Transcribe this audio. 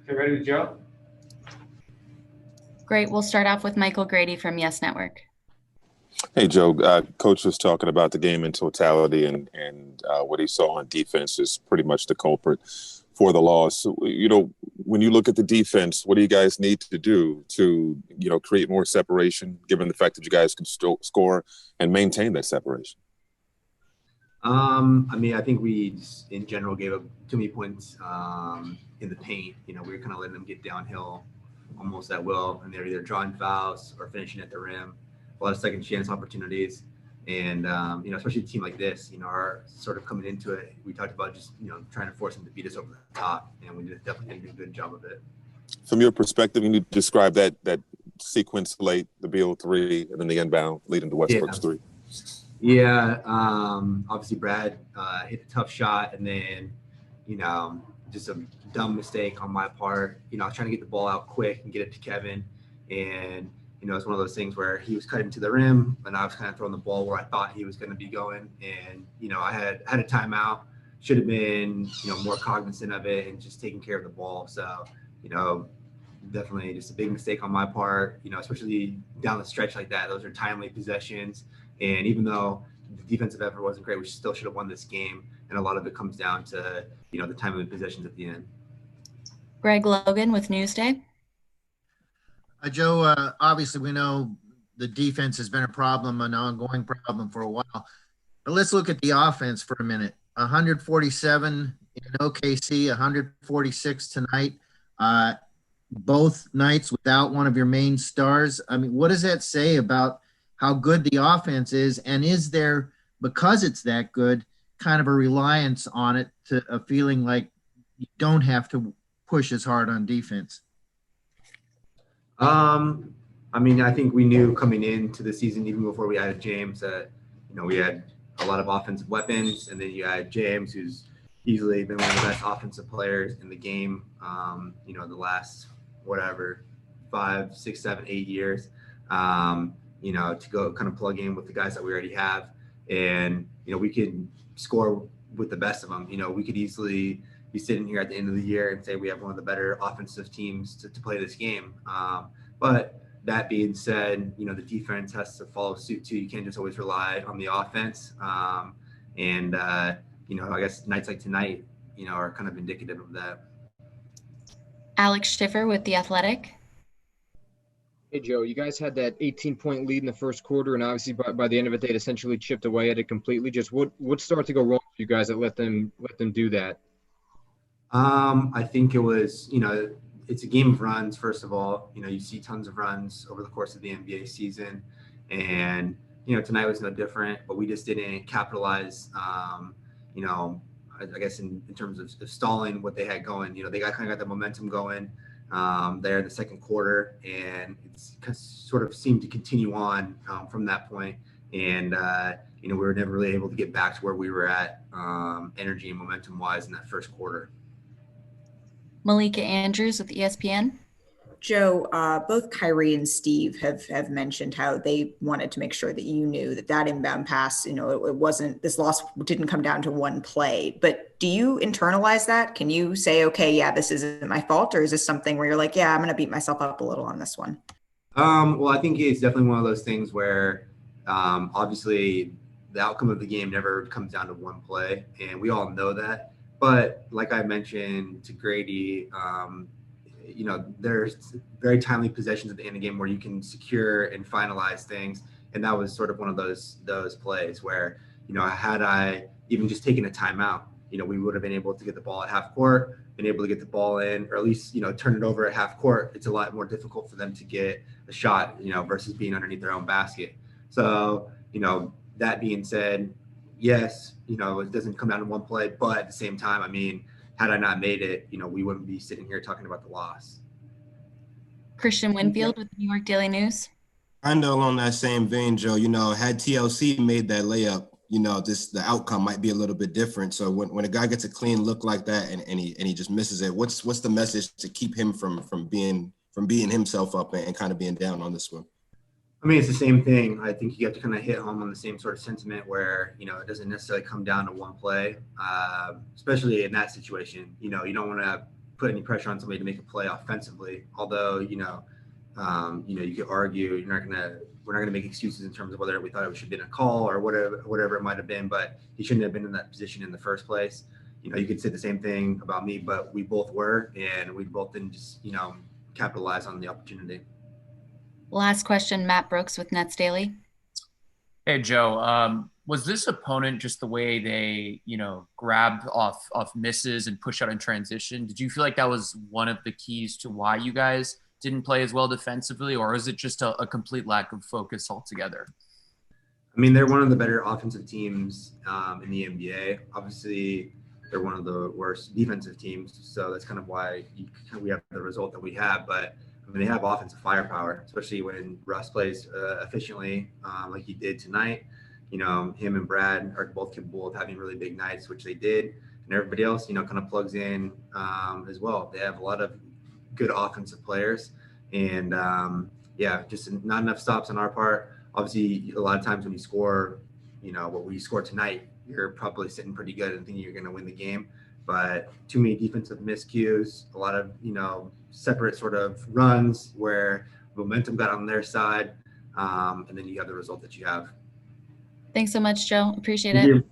Okay, ready with Joe? Great. We'll start off with Michael Grady from Yes Network. Hey, Joe. Coach was talking about the game in totality, and what he saw on defense is pretty much the culprit for the loss. So, when you look at the defense, what do you guys need to do to, create more separation, given the fact that you guys can still score and maintain that separation? I think we just, in general, gave up too many points in the paint. We were kind of letting them get downhill almost at will, and they're either drawing fouls or finishing at the rim. A lot of second chance opportunities, and especially a team like this, are sort of coming into it. We talked about just trying to force them to beat us over the top, and we definitely did a good job of it. From your perspective, you need to describe that sequence late, the Beal three, and then the inbound leading to Westbrook's three. Yeah, obviously Brad hit a tough shot, and then, just a dumb mistake on my part. I was trying to get the ball out quick and get it to Kevin, and it's one of those things where he was cutting to the rim, and I was kind of throwing the ball where I thought he was going to be going, and I had a timeout. Should have been more cognizant of it and just taking care of the ball. So definitely just a big mistake on my part. Especially down the stretch like that. Those are timely possessions. And even though the defensive effort wasn't great, we still should have won this game. And a lot of it comes down to, the time of the possessions at the end. Greg Logan with Newsday. Joe, obviously we know the defense has been a problem, an ongoing problem for a while. But let's look at the offense for a minute. 147 in OKC, 146 tonight. Both nights without one of your main stars. I mean, what does that say about how good the offense is, and is there, because it's that good, kind of a reliance on it, to a feeling like you don't have to push as hard on defense? I think we knew coming into the season, even before we added James, that we had a lot of offensive weapons, and then you had James, who's easily been one of the best offensive players in the game. The last 5, 6, 7, 8 years. To go kind of plug in with the guys that we already have. And, we could score with the best of them. We could easily be sitting here at the end of the year and say we have one of the better offensive teams to play this game. But that being said, the defense has to follow suit too. You can't just always rely on the offense. I guess nights like tonight, are kind of indicative of that. Alex Schiffer with The Athletic. Hey, Joe, you guys had that 18-point lead in the first quarter, and obviously by the end of it, they'd essentially chipped away at it completely. Just what started to go wrong for you guys that let them do that? I think it was, it's a game of runs, first of all. You see tons of runs over the course of the NBA season. And, tonight was no different, but we just didn't capitalize, I guess in terms of stalling what they had going. They kind of got the momentum going there in the second quarter, and it's sort of seemed to continue on from that point. And we were never really able to get back to where we were at energy and momentum wise in that first quarter. Malika Andrews with ESPN. Joe, both Kyrie and Steve have mentioned how they wanted to make sure that you knew that inbound pass, it wasn't, this loss didn't come down to one play. But do you internalize that? Can you say, okay, yeah, this isn't my fault? Or is this something where you're like, yeah, I'm going to beat myself up a little on this one? Well, I think it's definitely one of those things where obviously the outcome of the game never comes down to one play. And we all know that. But like I mentioned to Grady, there's very timely possessions at the end of the game where you can secure and finalize things. And that was sort of one of those plays where, had I even just taken a timeout, we would have been able to get the ball at half court, been able to get the ball in, or at least, turn it over at half court. It's a lot more difficult for them to get a shot, versus being underneath their own basket. So, that being said, yes, it doesn't come down to one play, but at the same time, had I not made it, we wouldn't be sitting here talking about the loss. Christian Winfield with the New York Daily News. Kind of along that same vein, Joe, had TLC made that layup, the outcome might be a little bit different. So when a guy gets a clean look like that and he just misses it, what's the message to keep him from being himself up and kind of being down on this one? It's the same thing. I think you have to kind of hit home on the same sort of sentiment where, it doesn't necessarily come down to one play, especially in that situation. You don't want to put any pressure on somebody to make a play offensively. Although, you could argue we're not gonna make excuses in terms of whether we thought it should have been a call or whatever it might have been, but he shouldn't have been in that position in the first place. You could say the same thing about me, but we both were, and we both didn't just, capitalize on the opportunity. Last question, Matt Brooks with Nets Daily. Hey, Joe. Was this opponent just the way they, grabbed off misses and push out in transition? Did you feel like that was one of the keys to why you guys didn't play as well defensively, or is it just a complete lack of focus altogether? I mean, they're one of the better offensive teams in the NBA. Obviously, they're one of the worst defensive teams, so that's kind of why we have the result that we have. But I mean, they have offensive firepower, especially when Russ plays efficiently like he did tonight. Him and Brad are both capable of having really big nights, which they did, and everybody else, kind of plugs in as well. They have a lot of good offensive players, and just not enough stops on our part. Obviously, a lot of times when you score, what we scored tonight, you're probably sitting pretty good and thinking you're going to win the game. But too many defensive miscues, a lot of, separate sort of runs where momentum got on their side. And then you have the result that you have. Thanks so much, Joe. Appreciate Thank it. you.